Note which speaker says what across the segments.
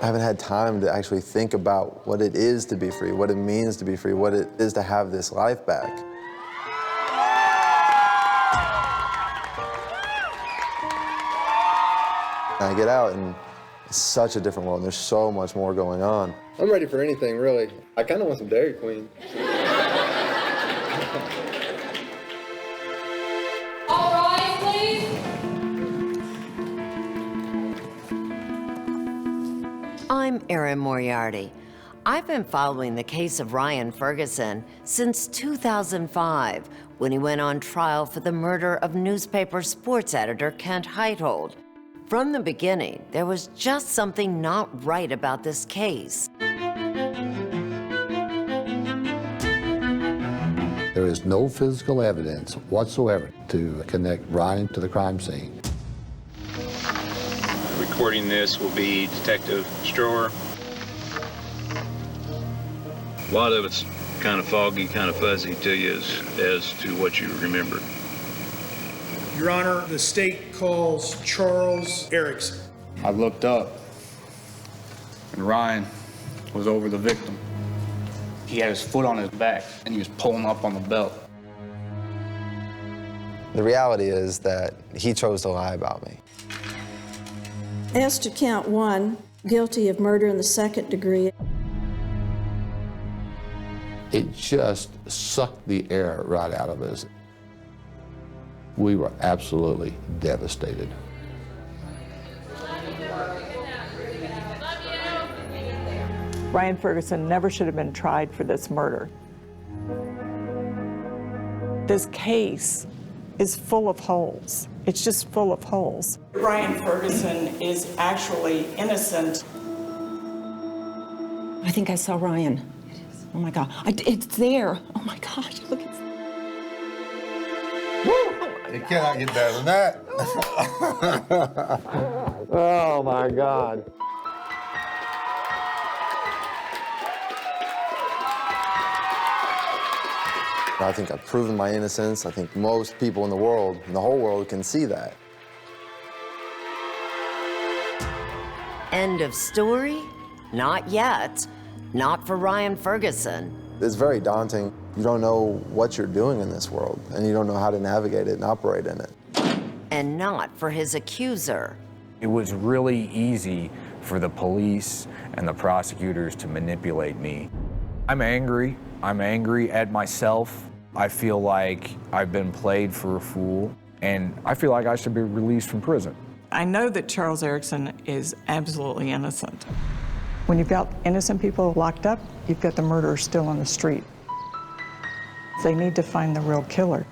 Speaker 1: I haven't had time to actually think about what it is to be free, what it means to be free, what it is to have this life back. I get out and it's such a different world, and there's so much more going on. I'm ready for anything, really. I kind of want some Dairy Queen.
Speaker 2: All rise, please.
Speaker 3: I'm Erin Moriarty. I've been following the case of Ryan Ferguson since 2005, when he went on trial for the murder of newspaper sports editor Kent Heitholt. From the beginning, there was just something not right about this case.
Speaker 4: There is no physical evidence whatsoever to connect Ryan to the crime scene.
Speaker 5: Recording this will be Detective Strower.
Speaker 6: A lot of it's kind of foggy, kind of fuzzy to you as to what you remember.
Speaker 7: Your Honor, the state calls Charles Erickson.
Speaker 8: I looked up, and Ryan was over the victim. He had his foot on his back, and he was pulling up on the belt.
Speaker 1: The reality is that he chose to lie about me.
Speaker 9: As to count 1, guilty of murder in the 2nd degree.
Speaker 4: It just sucked the air right out of us. We were absolutely devastated.
Speaker 10: Ryan Ferguson never should have been tried for this murder. This case is full of holes. It's just full of holes.
Speaker 11: Ryan Ferguson is actually innocent.
Speaker 12: I think I saw Ryan. It is. Oh my God, it's there. Oh my gosh, look at
Speaker 4: It cannot get better than that.
Speaker 1: Oh my God. I think I've proven my innocence. I think most people in the world, in the whole world, can see that.
Speaker 3: End of story? Not yet. Not for Ryan Ferguson.
Speaker 1: It's very daunting. You don't know what you're doing in this world, and you don't know how to navigate it and operate in it.
Speaker 3: And not for his accuser.
Speaker 13: It was really easy for the police and the prosecutors to manipulate me. I'm angry. I'm angry at myself. I feel like I've been played for a fool, and I feel like I should be released from prison.
Speaker 11: I know that Charles Erickson is absolutely innocent.
Speaker 10: When you've got innocent people locked up, you've got the murderer still on the street. They need to find the real killer.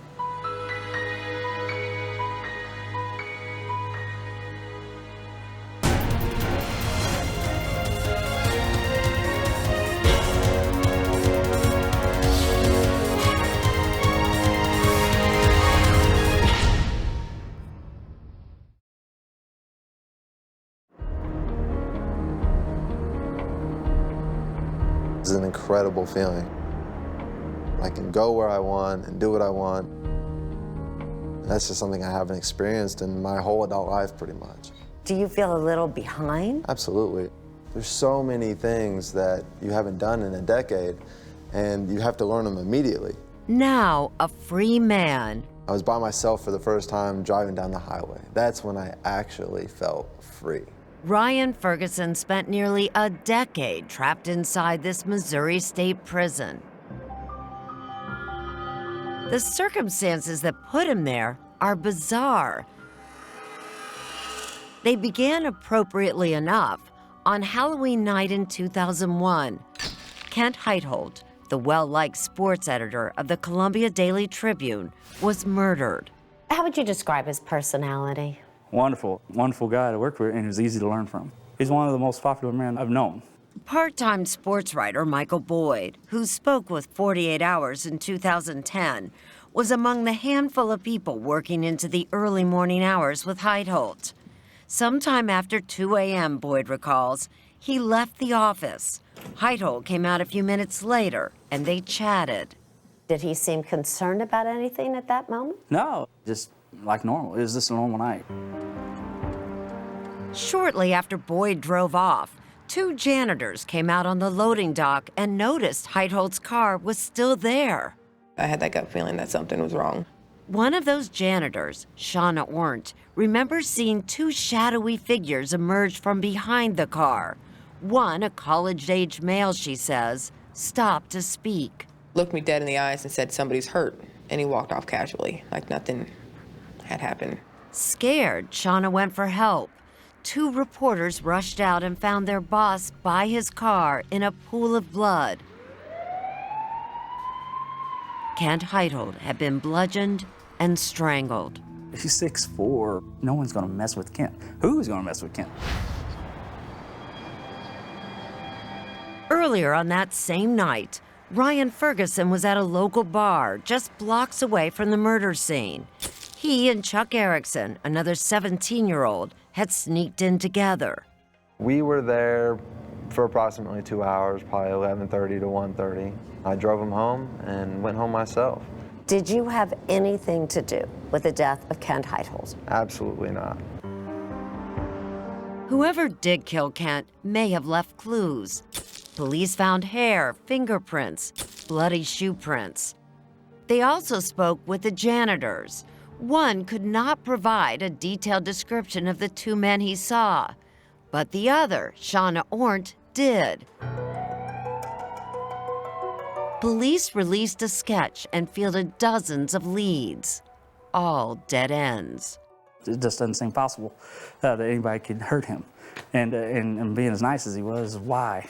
Speaker 1: It's an incredible feeling. I can go where I want and do what I want. That's just something I haven't experienced in my whole adult life, pretty much.
Speaker 3: Do you feel a little behind?
Speaker 1: Absolutely. There's so many things that you haven't done in a decade, and you have to learn them immediately.
Speaker 3: Now a free man.
Speaker 1: I was by myself for the first time driving down the highway. That's when I actually felt free.
Speaker 3: Ryan Ferguson spent nearly a decade trapped inside this Missouri state prison. The circumstances that put him there are bizarre. They began appropriately enough on Halloween night in 2001. Kent Heitholt, the well-liked sports editor of the Columbia Daily Tribune, was murdered.
Speaker 14: How would you describe his personality?
Speaker 8: Wonderful, wonderful guy to work with, and he was easy to learn from. He's one of the most popular men I've known.
Speaker 3: Part-time sports writer Michael Boyd, who spoke with 48 Hours in 2010, was among the handful of people working into the early morning hours with Heitholt. Sometime after 2 a.m., Boyd recalls, he left the office. Heitholt came out a few minutes later, and they chatted.
Speaker 14: Did he seem concerned about anything at that moment?
Speaker 8: No, just like normal. It was just a normal night.
Speaker 3: Shortly after Boyd drove off, 2 janitors came out on the loading dock and noticed Heitholt's car was still there.
Speaker 15: I had that gut feeling that something was wrong.
Speaker 3: One of those janitors, Shauna Ornt, remembers seeing 2 shadowy figures emerge from behind the car. One, a college-age male, she says, stopped to speak.
Speaker 15: Looked me dead in the eyes and said, "Somebody's hurt," and he walked off casually, like nothing had happened.
Speaker 3: Scared, Shauna went for help. 2 reporters rushed out and found their boss by his car in a pool of blood. Kent Heitholt had been bludgeoned and strangled.
Speaker 16: He's 6'4". No one's gonna mess with Kent. Who's gonna mess with Kent?
Speaker 3: Earlier on that same night, Ryan Ferguson was at a local bar just blocks away from the murder scene. He and Chuck Erickson, another 17-year-old, had sneaked in together.
Speaker 1: We were there for approximately 2 hours, probably 11:30 to 1:30. I drove him home and went home myself.
Speaker 14: Did you have anything to do with the death of Kent Heitholt?
Speaker 1: Absolutely not.
Speaker 3: Whoever did kill Kent may have left clues. Police found hair, fingerprints, bloody shoe prints. They also spoke with the janitors. One could not provide a detailed description of the 2 men he saw, but the other, Shauna Ornt, did. Police released a sketch and fielded dozens of leads, all dead ends.
Speaker 16: It just doesn't seem possible that anybody could hurt him. And being as nice as he was, why?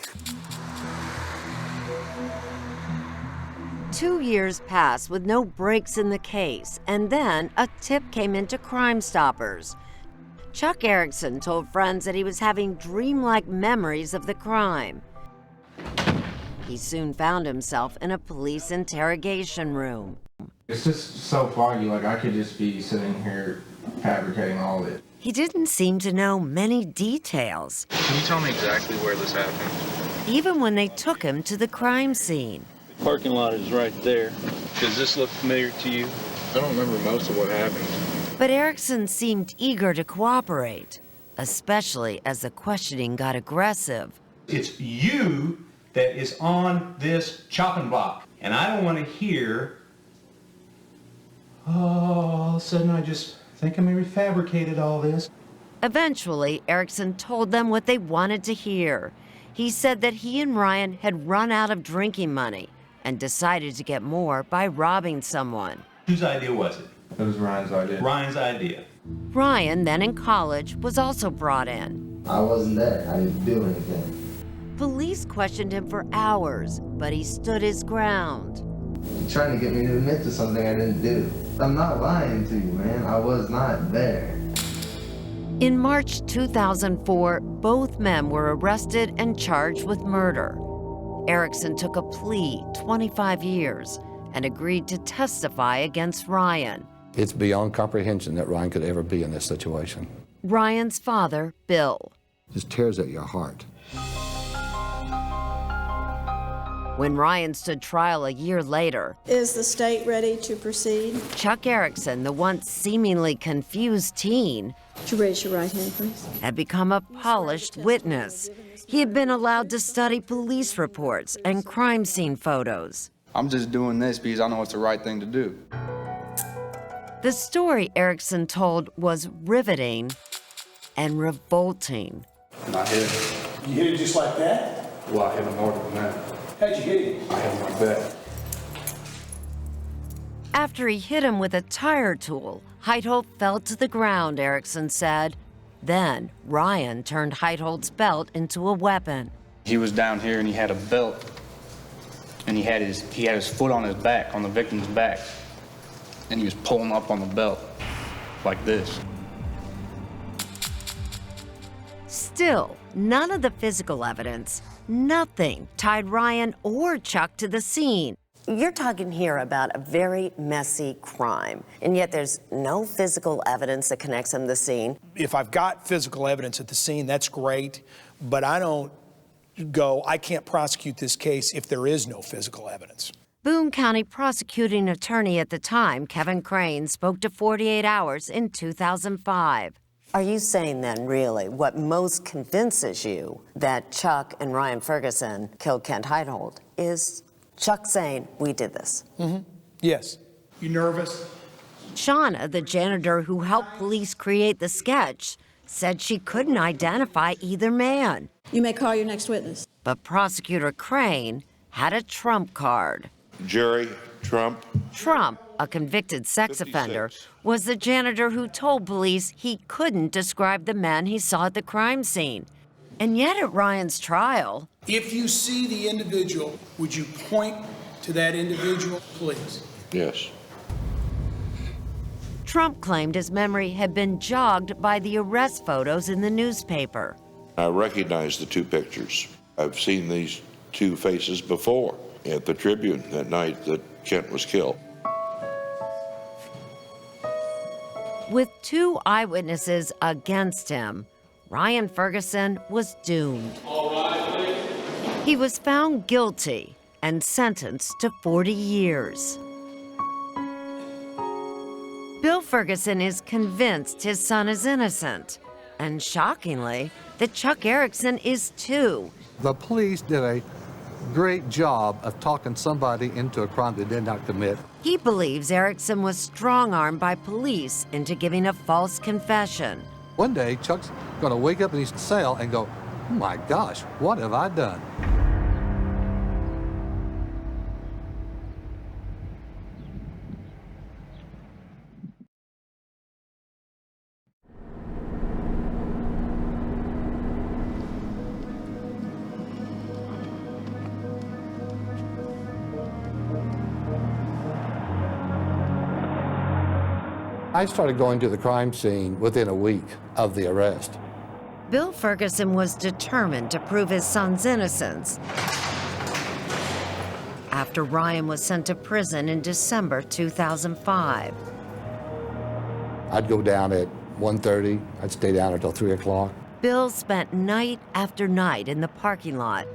Speaker 3: 2 years passed with no breaks in the case, and then a tip came into Crime Stoppers. Chuck Erickson told friends that he was having dreamlike memories of the crime. He soon found himself in a police interrogation room.
Speaker 17: It's just so foggy, like I could just be sitting here fabricating all of it.
Speaker 3: He didn't seem to know many details,
Speaker 5: Can you tell me exactly where this happened?
Speaker 3: even when they took him to the crime scene.
Speaker 6: The parking lot is right there.
Speaker 5: Does this look familiar to you?
Speaker 17: I don't remember most of what happened.
Speaker 3: But Erickson seemed eager to cooperate, especially as the questioning got aggressive.
Speaker 18: It's you that is on this chopping block, and I don't want to hear, all of a sudden I just think I maybe fabricated all this.
Speaker 3: Eventually, Erickson told them what they wanted to hear. He said that he and Ryan had run out of drinking money and decided to get more by robbing someone.
Speaker 18: Whose idea was it?
Speaker 17: It was Ryan's idea.
Speaker 18: Ryan's idea.
Speaker 3: Ryan, then in college, was also brought in.
Speaker 1: I wasn't there. I didn't do anything.
Speaker 3: Police questioned him for hours, but he stood his ground.
Speaker 1: You're trying to get me to admit to something I didn't do. I'm not lying to you, man. I was not there.
Speaker 3: In March 2004, both men were arrested and charged with murder. Erickson took a plea, 25 years, and agreed to testify against Ryan.
Speaker 4: It's beyond comprehension that Ryan could ever be in this situation.
Speaker 3: Ryan's father, Bill.
Speaker 4: It just tears at your heart.
Speaker 3: When Ryan stood trial a year later,
Speaker 9: Is the state ready to proceed?
Speaker 3: Chuck Erickson, the once seemingly confused teen,
Speaker 9: Would you raise your right hand, please?
Speaker 3: had become a polished witness. He had been allowed to study police reports and crime scene photos.
Speaker 8: I'm just doing this because I know it's the right thing to do.
Speaker 3: The story Erickson told was riveting and revolting.
Speaker 8: And I hit him.
Speaker 7: You hit it just like that?
Speaker 8: Well, I hit him harder than that.
Speaker 7: How'd you hit it?
Speaker 8: I hit him like that.
Speaker 3: After he hit him with a tire tool, Heitholt fell to the ground, Erickson said. Then Ryan turned Heitholt's belt into a weapon.
Speaker 8: He was down here and he had a belt, and he had his foot on his back, on the victim's back, and he was pulling up on the belt like this.
Speaker 3: Still, none of the physical evidence, nothing tied Ryan or Chuck to the scene.
Speaker 14: You're talking here about a very messy crime, and yet there's no physical evidence that connects them to the scene.
Speaker 7: If I've got physical evidence at the scene, that's great, but I can't prosecute this case if there is no physical evidence.
Speaker 3: Boone County prosecuting attorney at the time, Kevin Crane, spoke to 48 Hours in 2005.
Speaker 14: Are you saying then, really, what most convinces you that Chuck and Ryan Ferguson killed Kent Heitholt is Chuck saying, we did this?
Speaker 7: Yes. You nervous?
Speaker 3: Shauna, the janitor who helped police create the sketch, said she couldn't identify either man.
Speaker 9: You may call your next witness.
Speaker 3: But Prosecutor Crane had a trump card.
Speaker 4: Jury, Trump.
Speaker 3: Trump, a convicted sex offender, was the janitor who told police he couldn't describe the men he saw at the crime scene. And yet at Ryan's trial...
Speaker 7: If you see the individual, would you point to that individual, please?
Speaker 4: Yes.
Speaker 3: Trump claimed his memory had been jogged by the arrest photos in the newspaper.
Speaker 4: I recognize the two pictures. I've seen these two faces before at the Tribune that night that Kent was killed.
Speaker 3: With 2 eyewitnesses against him, Ryan Ferguson was doomed. He was found guilty and sentenced to 40 years. Bill Ferguson is convinced his son is innocent, and shockingly, that Chuck Erickson is too.
Speaker 19: The police did a great job of talking somebody into a crime they did not commit.
Speaker 3: He believes Erickson was strong-armed by police into giving a false confession.
Speaker 19: One day, Chuck's gonna wake up in his cell and go, oh my gosh, what have I done? I started going to the crime scene within a week of the arrest.
Speaker 3: Bill Ferguson was determined to prove his son's innocence. After Ryan was sent to prison in December 2005.
Speaker 19: I'd go down at 1:30. I'd stay down until 3 o'clock.
Speaker 3: Bill spent night after night in the parking lot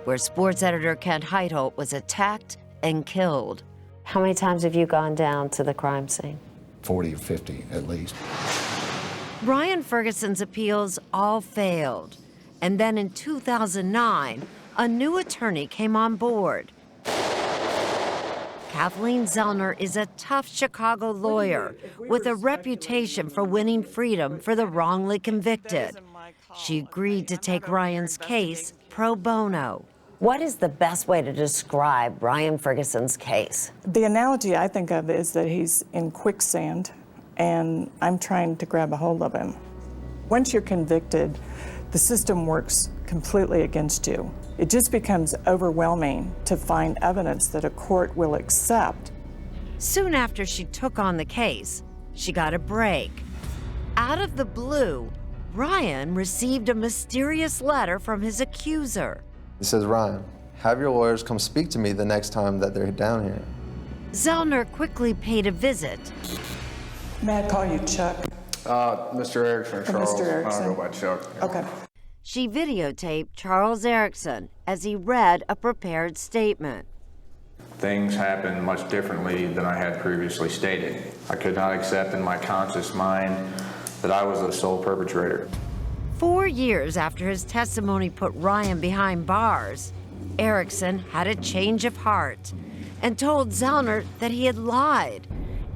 Speaker 3: where sports editor Kent Heitholt was attacked and killed.
Speaker 14: How many times have you gone down to the crime scene?
Speaker 19: 40 or 50 at least.
Speaker 3: Ryan Ferguson's appeals all failed. And then in 2009, a new attorney came on board. Kathleen Zellner is a tough Chicago lawyer with a reputation for winning freedom for the wrongly convicted. She agreed to take Ryan's case pro bono.
Speaker 14: What is the best way to describe Ryan Ferguson's case?
Speaker 10: The analogy I think of is that he's in quicksand and I'm trying to grab a hold of him. Once you're convicted, the system works completely against you. It just becomes overwhelming to find evidence that a court will accept.
Speaker 3: Soon after she took on the case, she got a break. Out of the blue, Ryan received a mysterious letter from his accuser.
Speaker 1: He says, Ryan, have your lawyers come speak to me the next time that they're down here.
Speaker 3: Zellner quickly paid a visit.
Speaker 10: May I call you Chuck?
Speaker 17: Mr. Erickson or Charles.
Speaker 10: Mr. Erickson.
Speaker 17: I don't go by Chuck.
Speaker 10: Okay.
Speaker 3: She videotaped Charles Erickson as he read a prepared statement.
Speaker 13: Things happened much differently than I had previously stated. I could not accept in my conscious mind that I was the sole perpetrator.
Speaker 3: 4 years after his testimony put Ryan behind bars, Erickson had a change of heart and told Zellner that he had lied.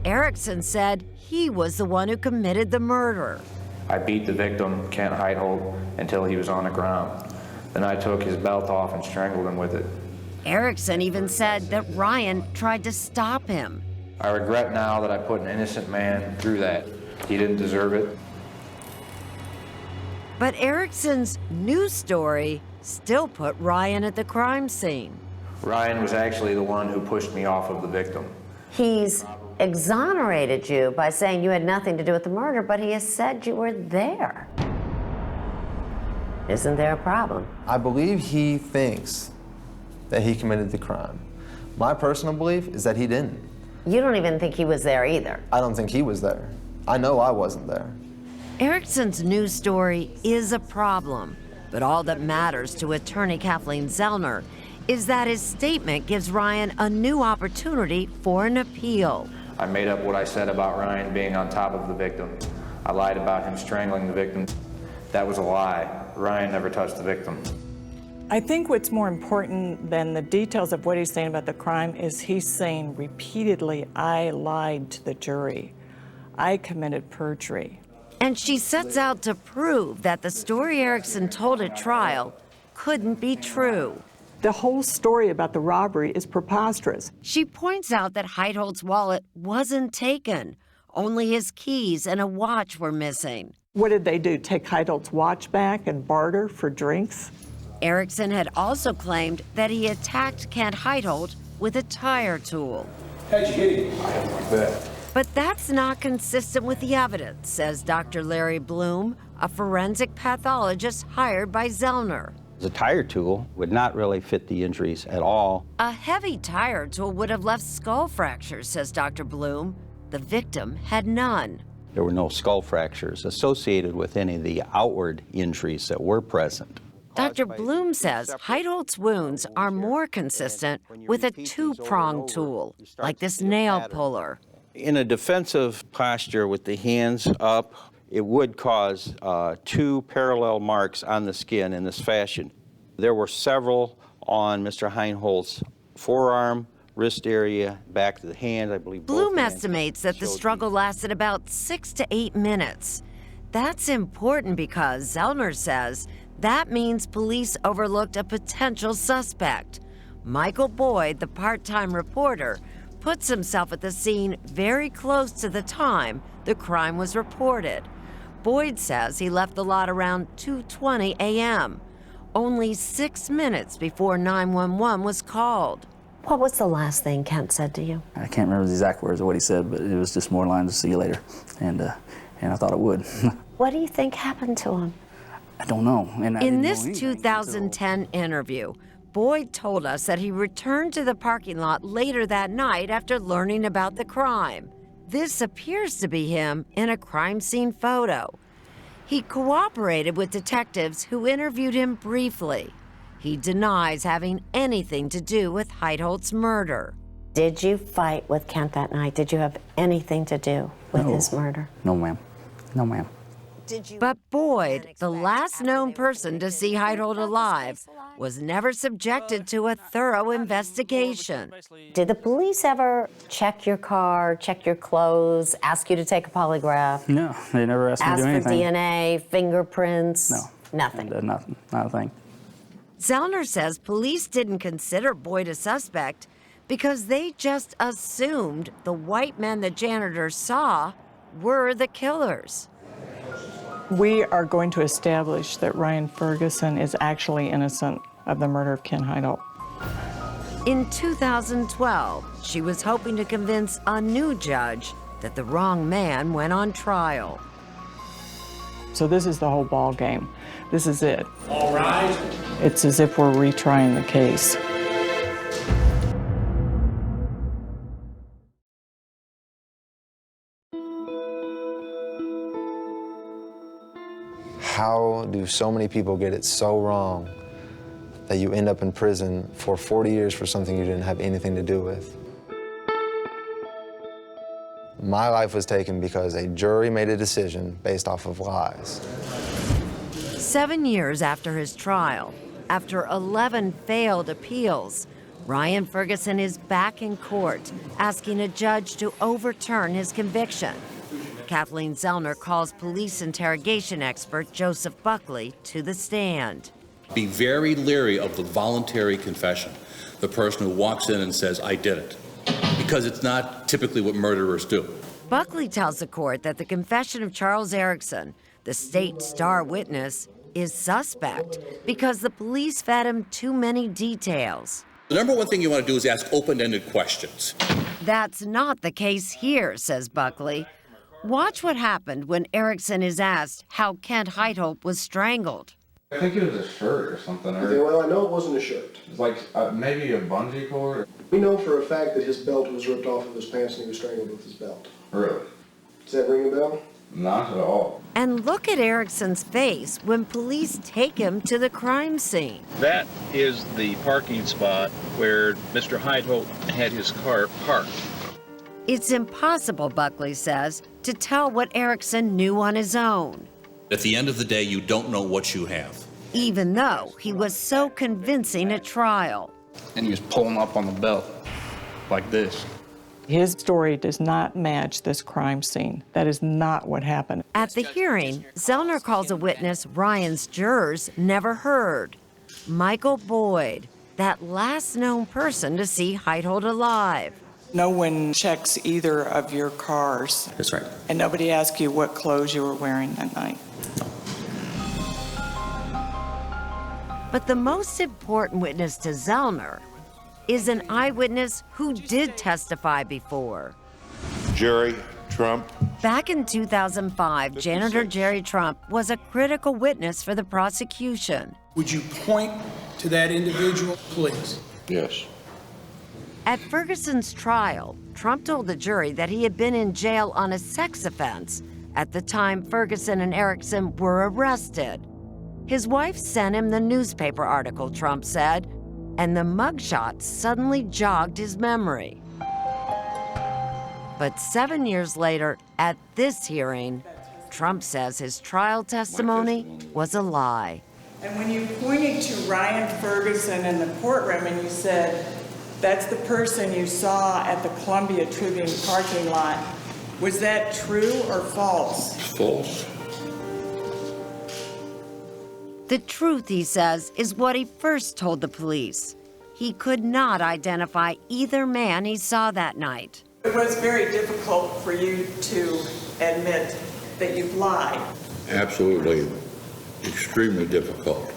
Speaker 3: Erickson said he was the one who committed the murder.
Speaker 13: I beat the victim, Kent Heitholt, until he was on the ground. Then I took his belt off and strangled him with it.
Speaker 3: Erickson even said that Ryan tried to stop him.
Speaker 13: I regret now that I put an innocent man through that. He didn't deserve it.
Speaker 3: But Erickson's new story still put Ryan at the crime scene.
Speaker 13: Ryan was actually the one who pushed me off of the victim.
Speaker 14: He's exonerated you by saying you had nothing to do with the murder, but he has said you were there. Isn't there a problem?
Speaker 1: I believe he thinks that he committed the crime. My personal belief is that he didn't.
Speaker 14: You don't even think he was there either.
Speaker 1: I don't think he was there. I know I wasn't there.
Speaker 3: Erickson's new story is a problem, but all that matters to attorney Kathleen Zellner is that his statement gives Ryan a new opportunity for an appeal.
Speaker 13: I made up what I said about Ryan being on top of the victim. I lied about him strangling the victim. That was a lie. Ryan never touched the victim.
Speaker 10: I think what's more important than the details of what he's saying about the crime is he's saying repeatedly, I lied to the jury. I committed perjury.
Speaker 3: And she sets out to prove that the story Erickson told at trial couldn't be true.
Speaker 11: The whole story about the robbery is preposterous.
Speaker 3: She points out that Heitholt's wallet wasn't taken. Only his keys and a watch were missing.
Speaker 11: What did they do, take Heitholt's watch back and barter for drinks?
Speaker 3: Erickson had also claimed that he attacked Kent Heitholt with a tire tool.
Speaker 18: How'd you hit him? I hit him like that.
Speaker 3: But that's not consistent with the evidence, says Dr. Larry Bloom, a forensic pathologist hired by Zellner.
Speaker 20: The tire tool would not really fit the injuries at all.
Speaker 3: A heavy tire tool would have left skull fractures, says Dr. Bloom. The victim had none.
Speaker 20: There were no skull fractures associated with any of the outward injuries that were present.
Speaker 3: Dr. Bloom says Heitholt's wounds are more consistent with a two-pronged tool, like this nail puller.
Speaker 20: In a defensive posture with the hands up, it would cause two parallel marks on the skin in this fashion. There were several on Mr. Heitholt's forearm, wrist area, back of the hand, I believe.
Speaker 3: Bloom estimates that the struggle lasted about 6 to 8 minutes. That's important because Zellner says that means police overlooked a potential suspect. Michael Boyd, the part-time reporter, puts himself at the scene very close to the time the crime was reported. Boyd says he left the lot around 2:20 a.m., only 6 minutes before 911 was called.
Speaker 14: What was the last thing Kent said to you?
Speaker 16: I can't remember the exact words of what he said, but it was just more lines, "See you later," and I thought it would.
Speaker 14: What do you think happened to him?
Speaker 16: I don't know.
Speaker 3: In this 2010 interview, Boyd told us that he returned to the parking lot later that night after learning about the crime. This appears to be him in a crime scene photo. He cooperated with detectives who interviewed him briefly. He denies having anything to do with Heitholt's murder.
Speaker 14: Did you fight with Kent that night? Did you have anything to do with his murder?
Speaker 16: No, ma'am. No, ma'am.
Speaker 3: But Boyd, the last known person to see Heitholt alive, was never subjected to a thorough investigation.
Speaker 14: Did the police ever check your car, check your clothes, ask you to take a polygraph?
Speaker 16: No, they never asked me to do
Speaker 14: Ask for
Speaker 16: anything.
Speaker 14: DNA, fingerprints?
Speaker 16: No.
Speaker 14: Nothing?
Speaker 16: Nothing, not a thing.
Speaker 3: Zellner says police didn't consider Boyd a suspect because they just assumed the white men the janitors saw were the killers.
Speaker 10: We are going to establish that Ryan Ferguson is actually innocent of the murder of Kent Heitholt.
Speaker 3: In 2012, she was hoping to convince a new judge that the wrong man went on trial.
Speaker 10: So this is the whole ball game. This is it.
Speaker 18: All rise.
Speaker 10: It's as if we're retrying the case.
Speaker 1: How do so many people get it so wrong that you end up in prison for 40 years for something you didn't have anything to do with? My life was taken because a jury made a decision based off of lies.
Speaker 3: 7 years after his trial, after 11 failed appeals, Ryan Ferguson is back in court asking a judge to overturn his conviction. Kathleen Zellner calls police interrogation expert Joseph Buckley to the stand.
Speaker 21: Be very leery of the voluntary confession, the person who walks in and says, I did it, because it's not typically what murderers do.
Speaker 3: Buckley tells the court that the confession of Charles Erickson, the state star witness, is suspect because the police fed him too many details.
Speaker 21: The number one thing you want to do is ask open-ended questions.
Speaker 3: That's not the case here, says Buckley. Watch what happened when Erickson is asked how Kent Heitholt was strangled.
Speaker 13: I think it was a shirt or something.
Speaker 22: Okay, well, I know it wasn't a shirt.
Speaker 13: It's like maybe a bungee cord.
Speaker 22: We know for a fact that his belt was ripped off of his pants and he was strangled with his belt.
Speaker 13: Really?
Speaker 22: Does that ring a bell?
Speaker 13: Not at all.
Speaker 3: And look at Erickson's face when police take him to the crime scene.
Speaker 5: That is the parking spot where Mr. Heitholt had his car parked.
Speaker 3: It's impossible, Buckley says, to tell what Erickson knew on his own,
Speaker 21: At the end of the day, you don't know what you have.
Speaker 3: even though he was so convincing at trial.
Speaker 8: And he was pulling up on the belt like this.
Speaker 10: His story does not match this crime scene. That is not what happened.
Speaker 3: At the hearing, Zellner calls a witness Ryan's jurors never heard. Michael Boyd, that last known person to see Heitholt alive.
Speaker 11: No one checks either of your cars.
Speaker 21: That's right.
Speaker 11: And nobody asked you what clothes you were wearing that night.
Speaker 3: But the most important witness to Zellner is an eyewitness who did testify before.
Speaker 4: Jerry Trump.
Speaker 3: Back in 2005, janitor Jerry Trump was a critical witness for the prosecution.
Speaker 7: Would you point to that individual, please?
Speaker 4: Yes.
Speaker 3: At Ferguson's trial, Trump told the jury that he had been in jail on a sex offense at the time Ferguson and Erickson were arrested. His wife sent him the newspaper article, Trump said, and the mugshot suddenly jogged his memory. But 7 years later, at this hearing, Trump says his trial testimony was a lie.
Speaker 11: And when you pointed to Ryan Ferguson in the courtroom and you said, that's the person you saw at the Columbia Tribune parking lot, was that true or false?
Speaker 4: False.
Speaker 3: The truth, he says, is what he first told the police. He could not identify either man he saw that night.
Speaker 11: It was very difficult for you to admit that you've lied.
Speaker 4: Absolutely, extremely difficult.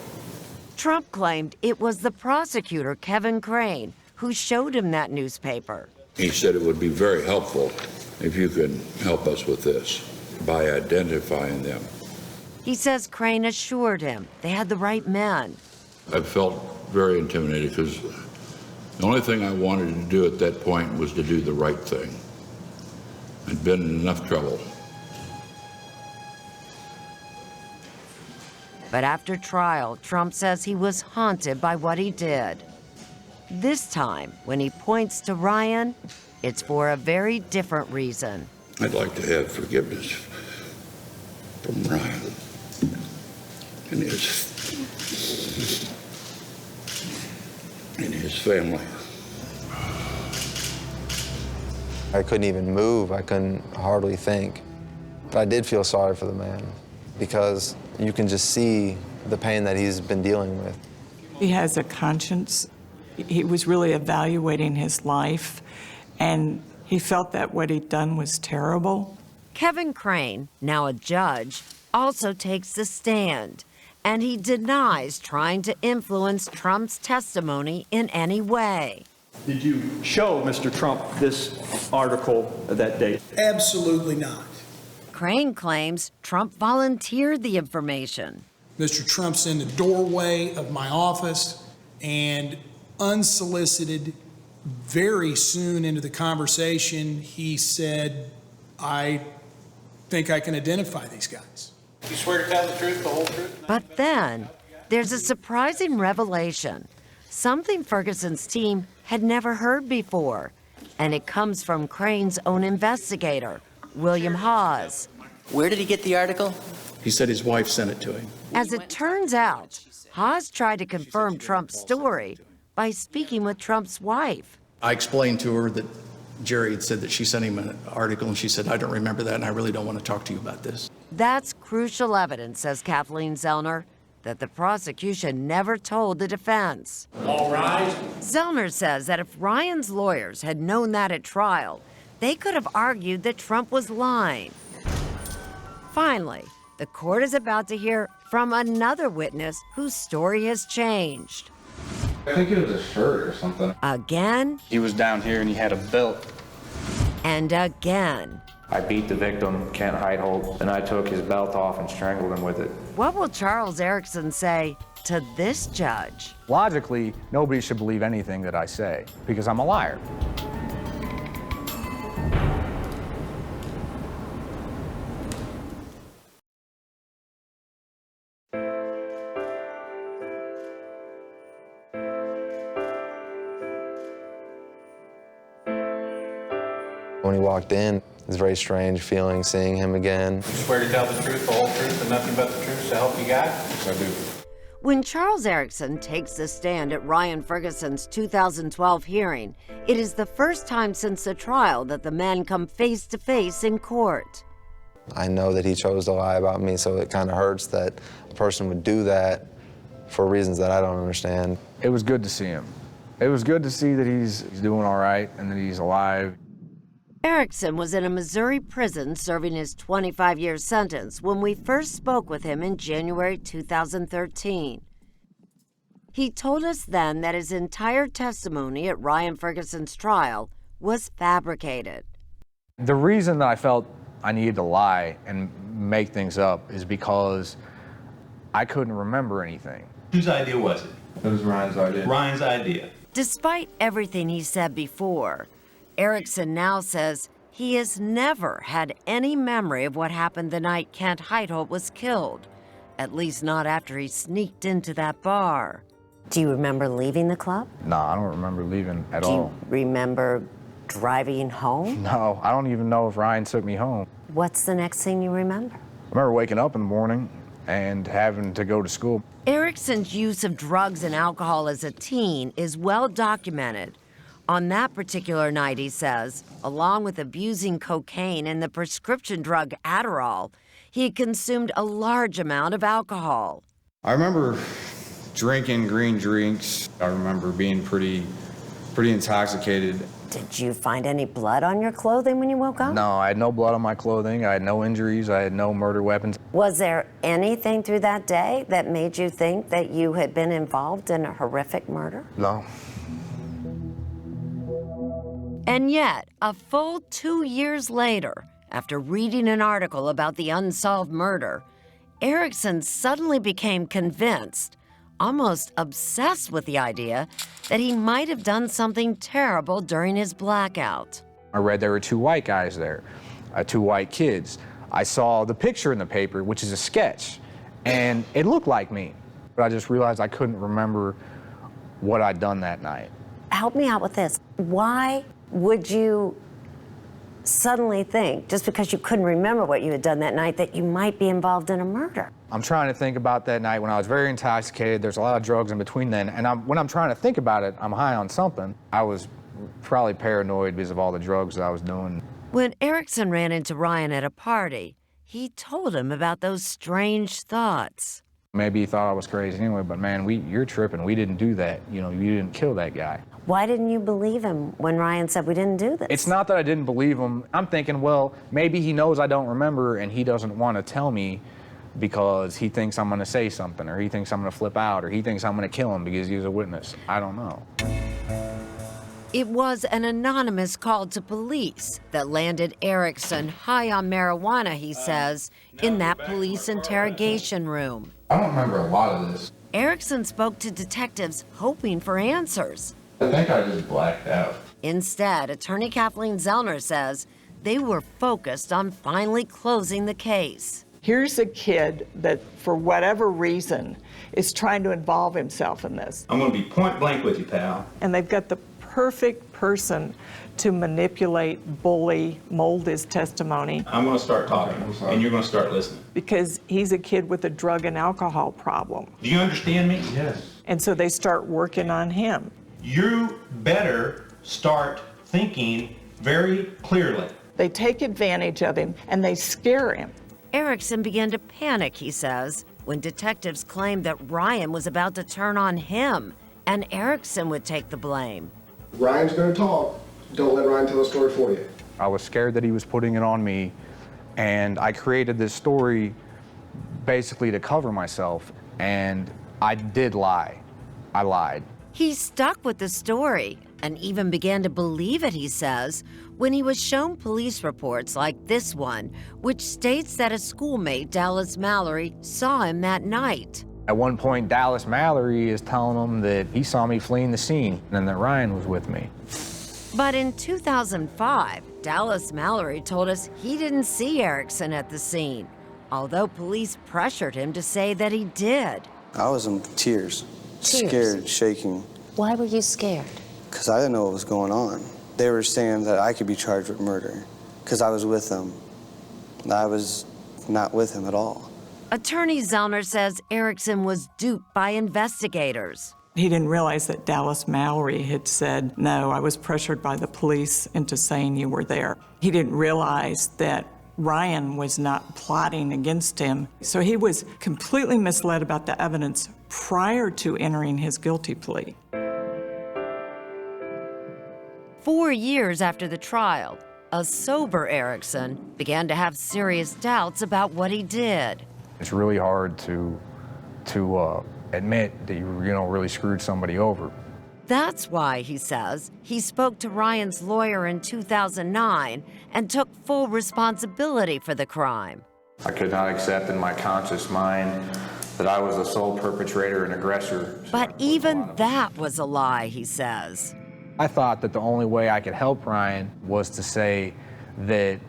Speaker 3: Trump claimed it was the prosecutor, Kevin Crane, who showed him that newspaper.
Speaker 4: He said it would be very helpful if you could help us with this by identifying them.
Speaker 3: He says Crane assured him they had the right men.
Speaker 4: I felt very intimidated because the only thing I wanted to do at that point was to do the right thing. I'd been in enough trouble.
Speaker 3: But after trial, Trump says he was haunted by what he did. This time, when he points to Ryan, it's for a very different reason.
Speaker 4: I'd like to have forgiveness from Ryan and his family.
Speaker 1: I couldn't even move. I couldn't hardly think. But I did feel sorry for the man because you can just see the pain that he's been dealing with.
Speaker 11: He has a conscience. He was really evaluating his life, and he felt that what he'd done was terrible.
Speaker 3: Kevin Crane, now a judge, also takes the stand, and he denies trying to influence Trump's testimony in any way.
Speaker 2: Did you show Mr. Trump this article that day?
Speaker 7: Absolutely not.
Speaker 3: Crane claims Trump volunteered the information.
Speaker 7: Mr. Trump's in the doorway of my office, and unsolicited, very soon into the conversation, he said, I think I can identify these guys.
Speaker 2: You swear to tell the truth, the whole truth?
Speaker 3: But then, there's a surprising revelation, something Ferguson's team had never heard before, and it comes from Crane's own investigator, William Hawes.
Speaker 12: Where did he get the article?
Speaker 2: He said his wife sent it to him.
Speaker 3: As it turns out, Hawes tried to confirm Trump's story by speaking with Trump's wife.
Speaker 2: I explained to her that Jerry had said that she sent him an article, and she said, I don't remember that, and I really don't want to talk to you about this.
Speaker 3: That's crucial evidence, says Kathleen Zellner, that the prosecution never told the defense.
Speaker 2: All rise.
Speaker 3: Zellner says that if Ryan's lawyers had known that at trial, they could have argued that Trump was lying. Finally, the court is about to hear from another witness whose story has changed.
Speaker 17: I think it was a shirt or something.
Speaker 3: Again.
Speaker 8: He was down here and he had a belt.
Speaker 3: And again.
Speaker 13: I beat the victim, Kent Heitholt, and I took his belt off and strangled him with it.
Speaker 3: What will Charles Erickson say to this judge?
Speaker 13: Logically, nobody should believe anything that I say because I'm a liar.
Speaker 1: when he walked in. It's a very strange feeling seeing him again.
Speaker 6: You swear to tell the truth, the whole truth, and nothing but the truth, so help you God?
Speaker 17: Yes, I do.
Speaker 3: When Charles Erickson takes the stand at Ryan Ferguson's 2012 hearing, it is the first time since the trial that the men come face to face in court.
Speaker 1: I know that he chose to lie about me, so it kind of hurts that a person would do that for reasons that I don't understand.
Speaker 13: It was good to see him. It was good to see that he's doing all right and that he's alive.
Speaker 3: Erickson was in a Missouri prison serving his 25-year sentence when we first spoke with him in January 2013. He told us then that his entire testimony at Ryan Ferguson's trial was fabricated.
Speaker 13: The reason that I felt I needed to lie and make things up is because I couldn't remember anything.
Speaker 18: Whose idea was it?
Speaker 17: It was Ryan's idea.
Speaker 18: Ryan's idea.
Speaker 3: Despite everything he said before, Erickson now says he has never had any memory of what happened the night Kent Heitholt was killed, at least not after he sneaked into that bar.
Speaker 14: Do you remember leaving the club?
Speaker 13: No, I don't remember leaving at all.
Speaker 14: Do you remember driving home?
Speaker 13: No, I don't even know if Ryan took me home.
Speaker 14: What's the next thing you remember?
Speaker 13: I remember waking up in the morning and having to go to school.
Speaker 3: Erickson's use of drugs and alcohol as a teen is well documented. On that particular night, he says, along with abusing cocaine and the prescription drug Adderall, he had consumed a large amount of alcohol.
Speaker 17: I remember drinking green drinks. I remember being pretty intoxicated.
Speaker 14: Did you find any blood on your clothing when you woke up?
Speaker 13: No, I had no blood on my clothing. I had no injuries. I had no murder weapons.
Speaker 14: Was there anything through that day that made you think that you had been involved in a horrific murder?
Speaker 13: No.
Speaker 3: And yet, a full 2 years later, after reading an article about the unsolved murder, Erickson suddenly became convinced, almost obsessed with the idea that he might have done something terrible during his blackout.
Speaker 13: I read there were 2 white guys there, 2 white kids. I saw the picture in the paper, which is a sketch, and it looked like me. But I just realized I couldn't remember what I'd done that night.
Speaker 14: Help me out with this. Why would you suddenly think, just because you couldn't remember what you had done that night, that you might be involved in a murder?
Speaker 13: I'm trying to think about that night when I was very intoxicated. There's a lot of drugs in between then, and when I'm trying to think about it, I'm high on something. I was probably paranoid because of all the drugs that I was doing.
Speaker 3: When Erickson ran into Ryan at a party, he told him about those strange thoughts.
Speaker 13: Maybe he thought I was crazy anyway, but man, you're tripping. We didn't do that. You didn't kill that guy.
Speaker 14: Why didn't you believe him when Ryan said we didn't do this?
Speaker 13: It's not that I didn't believe him. I'm thinking, well, maybe he knows I don't remember and he doesn't want to tell me because he thinks I'm going to say something, or he thinks I'm going to flip out, or he thinks I'm going to kill him because he's a witness. I don't know.
Speaker 3: It was an anonymous call to police that landed Erickson high on marijuana, he says, in that police interrogation room.
Speaker 17: I don't remember a lot of this.
Speaker 3: Erickson spoke to detectives hoping for answers.
Speaker 17: I think I just blacked out.
Speaker 3: Instead, attorney Kathleen Zellner says they were focused on finally closing the case.
Speaker 11: Here's a kid that, for whatever reason, is trying to involve himself in this.
Speaker 18: I'm going to be point blank with you, pal.
Speaker 11: And they've got the perfect person to manipulate, bully, mold his testimony.
Speaker 18: I'm going to start talking, and you're going to start listening.
Speaker 11: Because he's a kid with a drug and alcohol problem.
Speaker 18: Do you understand me? Yes.
Speaker 11: And so they start working on him.
Speaker 18: You better start thinking very clearly.
Speaker 11: They take advantage of him, and they scare him.
Speaker 3: Erickson began to panic, he says, when detectives claimed that Ryan was about to turn on him, and Erickson would take the blame.
Speaker 22: Ryan's going to talk. Don't let Ryan tell a story for you.
Speaker 13: I was scared that he was putting it on me, and I created this story basically to cover myself, and I did lie. I lied.
Speaker 3: He stuck with the story and even began to believe it, he says, when he was shown police reports like this one, which states that a schoolmate, Dallas Mallory, saw him that night.
Speaker 13: At one point, Dallas Mallory is telling him that he saw me fleeing the scene and that Ryan was with me.
Speaker 3: But in 2005, Dallas Mallory told us he didn't see Erickson at the scene, although police pressured him to say that he did.
Speaker 15: I was in tears, scared, shaking.
Speaker 14: Why were you scared?
Speaker 15: Because I didn't know what was going on.
Speaker 9: They were saying that I could be charged with murder because I was with him. I was not with him at all.
Speaker 3: Attorney Zellner says Erickson was duped by investigators.
Speaker 10: He didn't realize that Dallas Mallory had said, no, I was pressured by the police into saying you were there. He didn't realize that Ryan was not plotting against him. So he was completely misled about the evidence prior to entering his guilty plea.
Speaker 3: 4 years after the trial, a sober Erickson began to have serious doubts about what he did.
Speaker 13: It's really hard to admit that you really screwed somebody over.
Speaker 3: That's why, he says, he spoke to Ryan's lawyer in 2009 and took full responsibility for the crime.
Speaker 13: I could not accept in my conscious mind that I was the sole perpetrator and aggressor.
Speaker 3: But even that was a lie, he says.
Speaker 13: I thought that the only way I could help Ryan was to say that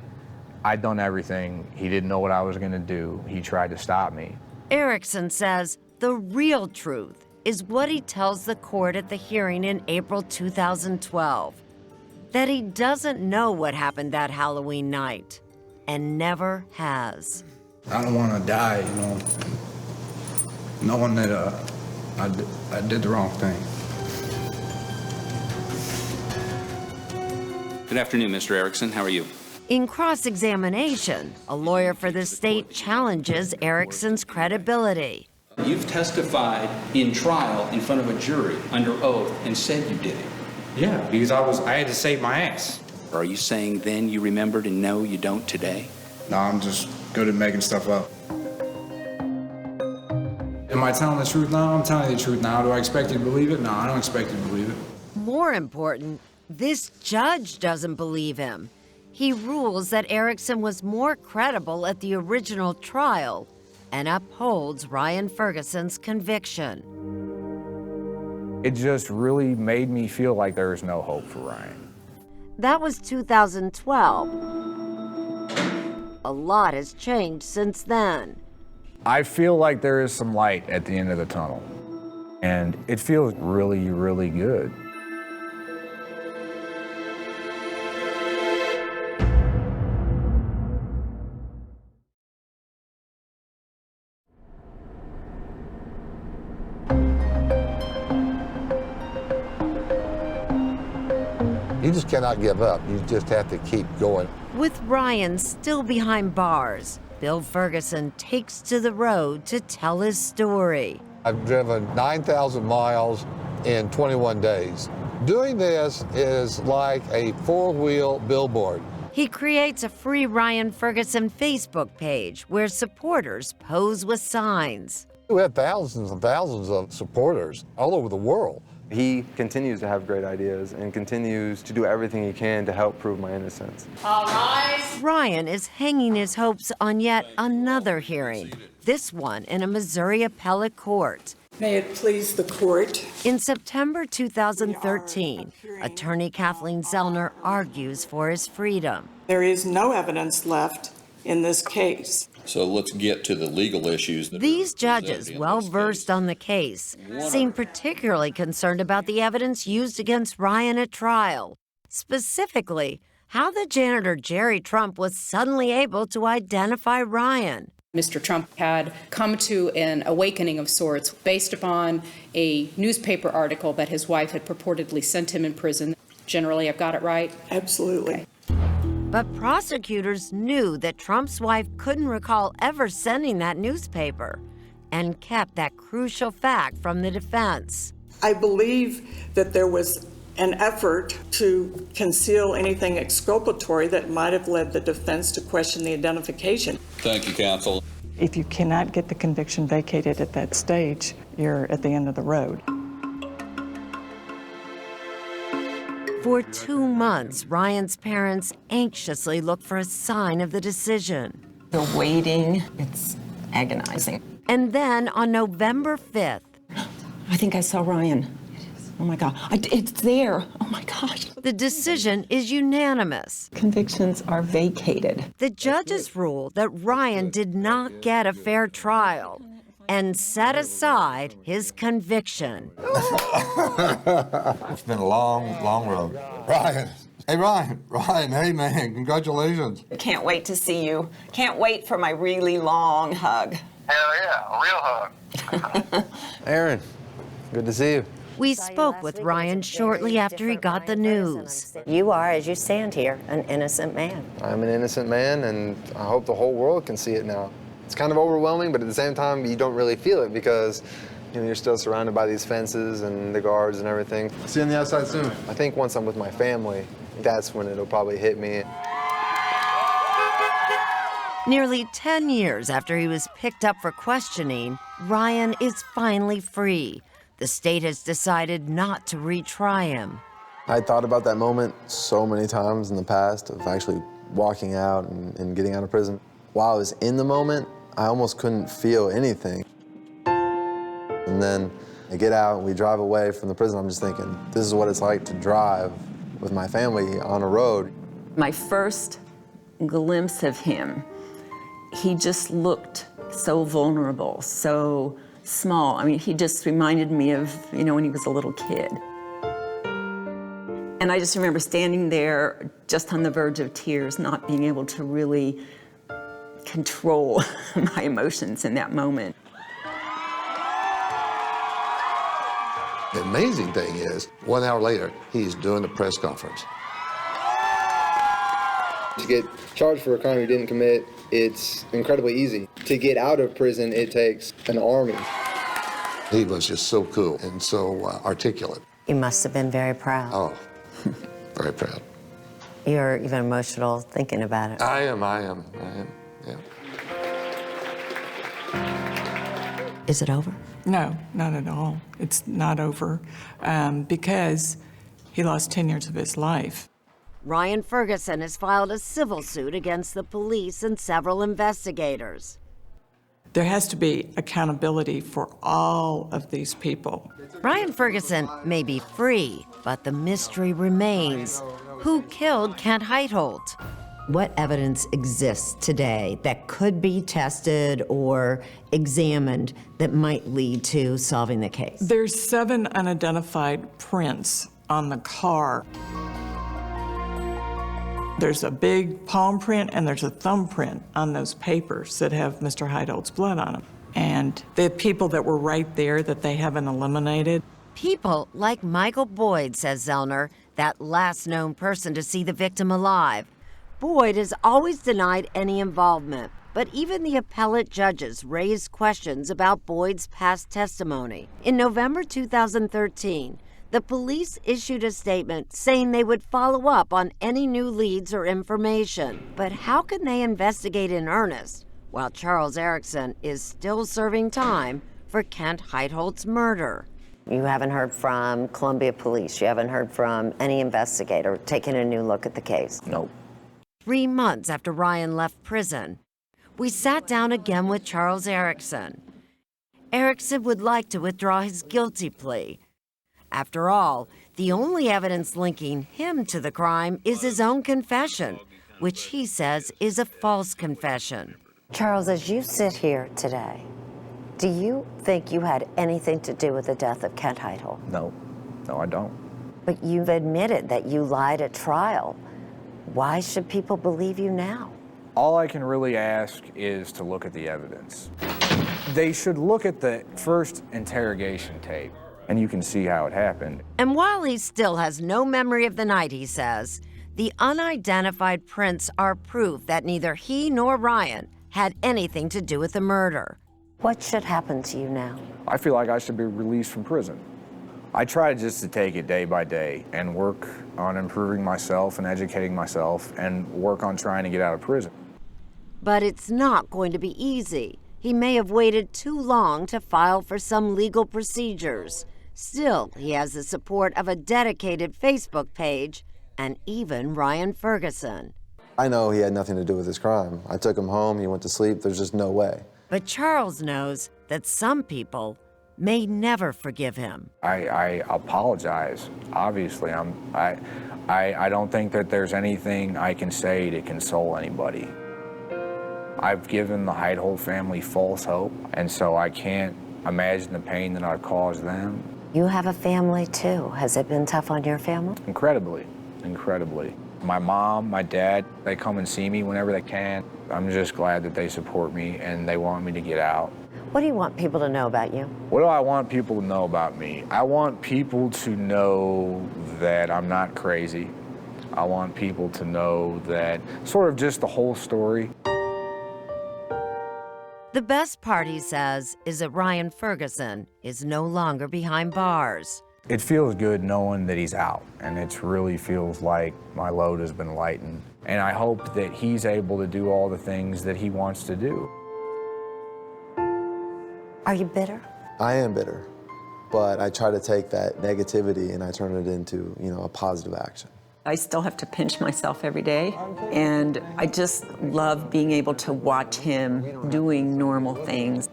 Speaker 13: I'd done everything. He didn't know what I was going to do. He tried to stop me.
Speaker 3: Erickson says the real truth is what he tells the court at the hearing in April 2012, that he doesn't know what happened that Halloween night and never has.
Speaker 17: I don't want to die, knowing that I did the wrong thing.
Speaker 15: Good afternoon, Mr. Erickson. How are you?
Speaker 3: In cross-examination, a lawyer for the state challenges Erickson's credibility.
Speaker 15: You've testified in trial in front of a jury under oath and said you did it.
Speaker 17: Yeah, because I had to save my ass.
Speaker 15: Are you saying then you remembered and no, you don't today?
Speaker 17: No, I'm just good at making stuff up. Am I telling the truth now? I'm telling you the truth now. Do I expect you to believe it? No, I don't expect you to believe it.
Speaker 3: More important, this judge doesn't believe him. He rules that Erickson was more credible at the original trial and upholds Ryan Ferguson's conviction.
Speaker 13: It just really made me feel like there was no hope for Ryan.
Speaker 3: That was 2012. A lot has changed since then.
Speaker 13: I feel like there is some light at the end of the tunnel, and it feels really, really good.
Speaker 19: You just cannot give up. You just have to keep going.
Speaker 3: With Ryan still behind bars, Bill Ferguson takes to the road to tell his story.
Speaker 19: I've driven 9,000 miles in 21 days. Doing this is like a four-wheel billboard.
Speaker 3: He creates a free Ryan Ferguson Facebook page where supporters pose with signs.
Speaker 19: We have thousands and thousands of supporters all over the world.
Speaker 23: He continues to have great ideas and continues to do everything he can to help prove my innocence.
Speaker 3: All rise. Ryan is hanging his hopes on yet another hearing, this one in a Missouri appellate court.
Speaker 11: May it please the court.
Speaker 3: In September 2013, attorney Kathleen Zellner argues for his freedom.
Speaker 11: There is no evidence left in this case.
Speaker 21: So let's get to the legal issues.
Speaker 3: These judges, well-versed on the case, seem particularly concerned about the evidence used against Ryan at trial. Specifically, how the janitor Jerry Trump was suddenly able to identify Ryan.
Speaker 24: Mr. Trump had come to an awakening of sorts based upon a newspaper article that his wife had purportedly sent him in prison. Generally, I've got it right?
Speaker 11: Absolutely.
Speaker 24: Okay.
Speaker 3: But prosecutors knew that Trump's wife couldn't recall ever sending that newspaper and kept that crucial fact from the defense.
Speaker 11: I believe that there was an effort to conceal anything exculpatory that might have led the defense to question the identification.
Speaker 21: Thank you, counsel.
Speaker 10: If you cannot get the conviction vacated at that stage, you're at the end of the road.
Speaker 3: For 2 months, Ryan's parents anxiously looked for a sign of the decision.
Speaker 25: The waiting, it's agonizing.
Speaker 3: And then on November 5th,
Speaker 25: I think I saw Ryan. Oh my God, it's there. Oh my gosh.
Speaker 3: The decision is unanimous.
Speaker 25: Convictions are vacated.
Speaker 3: The judges ruled that Ryan did not get a fair trial and set aside his conviction.
Speaker 26: It's been a long, long road. Ryan,
Speaker 19: Hey, Ryan. Ryan, hey, man, congratulations.
Speaker 25: Can't wait to see you. Can't wait for my really long hug.
Speaker 6: Hell yeah, a real hug.
Speaker 1: Aaron, good to see you.
Speaker 3: We spoke with Ryan shortly after he got the news.
Speaker 14: You are, as you stand here, an innocent man.
Speaker 1: I'm an innocent man, and I hope the whole world can see it now. It's kind of overwhelming, but at the same time, you don't really feel it because you're still surrounded by these fences and the guards and everything.
Speaker 19: See you on the outside soon.
Speaker 1: I think once I'm with my family, that's when it'll probably hit me.
Speaker 3: Nearly 10 years after he was picked up for questioning, Ryan is finally free. The state has decided not to retry him.
Speaker 1: I thought about that moment so many times in the past of actually walking out and getting out of prison. While I was in the moment, I almost couldn't feel anything. And then I get out and we drive away from the prison. I'm just thinking, this is what it's like to drive with my family on a road.
Speaker 25: My first glimpse of him, he just looked so vulnerable, so small. I mean, he just reminded me of, when he was a little kid. And I just remember standing there just on the verge of tears, not being able to really control my emotions in that moment.
Speaker 19: The amazing thing is, 1 hour later, he's doing the press conference.
Speaker 1: To get charged for a crime you didn't commit, it's incredibly easy. To get out of prison, it takes an army.
Speaker 19: He was just so cool and so articulate.
Speaker 14: You must have been very proud.
Speaker 19: Oh, very proud.
Speaker 14: You're even emotional thinking about it.
Speaker 19: I am, yeah.
Speaker 3: Is it over?
Speaker 10: No, not at all. It's not over because he lost 10 years of his life.
Speaker 3: Ryan Ferguson has filed a civil suit against the police and several investigators.
Speaker 10: There has to be accountability for all of these people.
Speaker 3: Ryan Ferguson may be free, but the mystery remains. Who killed Kent Heitholt? What evidence exists today that could be tested or examined that might lead to solving the case?
Speaker 10: There's 7 unidentified prints on the car. There's a big palm print and there's a thumbprint on those papers that have Mr. Heitholt's blood on them. And the people that were right there that they haven't eliminated.
Speaker 3: People like Michael Boyd, says Zellner, that last known person to see the victim alive. Boyd has always denied any involvement, but even the appellate judges raised questions about Boyd's past testimony. In November 2013, the police issued a statement saying they would follow up on any new leads or information. But how can they investigate in earnest while Charles Erickson is still serving time for Kent Heitholt's murder?
Speaker 14: You haven't heard from Columbia Police. You haven't heard from any investigator taking a new look at the case.
Speaker 13: Nope.
Speaker 3: 3 months after Ryan left prison, we sat down again with Charles Erickson. Erickson would like to withdraw his guilty plea. After all, the only evidence linking him to the crime is his own confession, which he says is a false confession.
Speaker 14: Charles, as you sit here today, do you think you had anything to do with the death of Kent Heitholt?
Speaker 13: No, I don't.
Speaker 14: But you've admitted that you lied at trial. Why should people believe you now?
Speaker 13: All I can really ask is to look at the evidence. They should look at the first interrogation tape, and you can see how it happened.
Speaker 3: And while he still has no memory of the night, he says, the unidentified prints are proof that neither he nor Ryan had anything to do with the murder.
Speaker 14: What should happen to you now?
Speaker 13: I feel like I should be released from prison. I try just to take it day by day and work on improving myself and educating myself and work on trying to get out of prison.
Speaker 3: But it's not going to be easy. He may have waited too long to file for some legal procedures. Still, he has the support of a dedicated Facebook page and even Ryan Ferguson.
Speaker 1: I know he had nothing to do with this crime. I took him home, he went to sleep, there's just no way.
Speaker 3: But Charles knows that some people may never forgive him.
Speaker 13: I apologize. Obviously, I don't think that there's anything I can say to console anybody. I've given the Heitholt family false hope, and so I can't imagine the pain that I've caused them.
Speaker 14: You have a family too. Has it been tough on your family?
Speaker 13: Incredibly. incredibly. My mom, my dad, they come and see me whenever they can. I'm just glad that they support me and they want me to get out.
Speaker 14: What do you want people to know about you?
Speaker 13: What do I want people to know about me? I want people to know that I'm not crazy. I want people to know that sort of just the whole story.
Speaker 3: The best part, he says, is that Ryan Ferguson is no longer behind bars.
Speaker 13: It feels good knowing that he's out, and it really feels like my load has been lightened. And I hope that he's able to do all the things that he wants to do.
Speaker 14: Are you bitter?
Speaker 1: I am bitter, but I try to take that negativity and I turn it into, a positive action.
Speaker 25: I still have to pinch myself every day, and I just love being able to watch him doing normal things.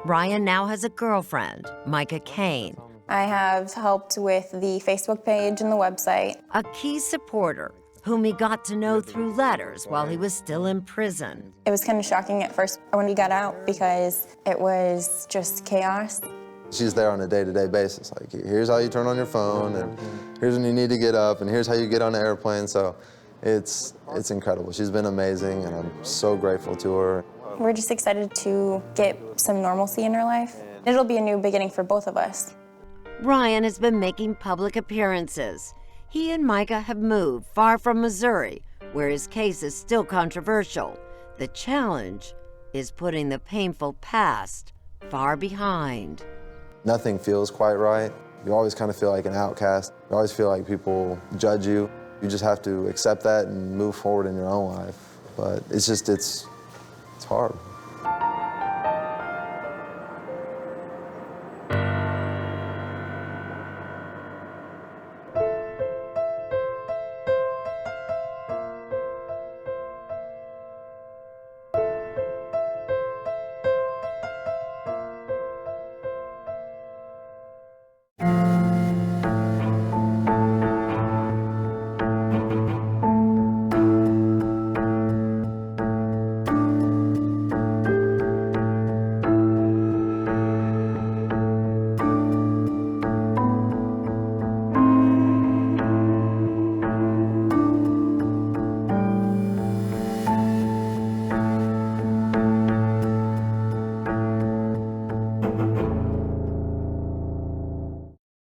Speaker 3: Ryan now has a girlfriend, Micah Kane.
Speaker 4: I have helped with the Facebook page and the website.
Speaker 3: A key supporter whom he got to know through letters while he was still in prison.
Speaker 4: It was kind of shocking at first when we got out because it was just chaos.
Speaker 1: She's there on a day-to-day basis. Like, here's how you turn on your phone, and here's when you need to get up, and here's how you get on the airplane. So it's incredible. She's been amazing, and I'm so grateful to her.
Speaker 4: We're just excited to get some normalcy in our life. It'll be a new beginning for both of us.
Speaker 3: Ryan has been making public appearances. He and Micah have moved far from Missouri, where his case is still controversial. The challenge is putting the painful past far behind.
Speaker 1: Nothing feels quite right. You always kind of feel like an outcast. You always feel like people judge you. You just have to accept that and move forward in your own life. But it's hard.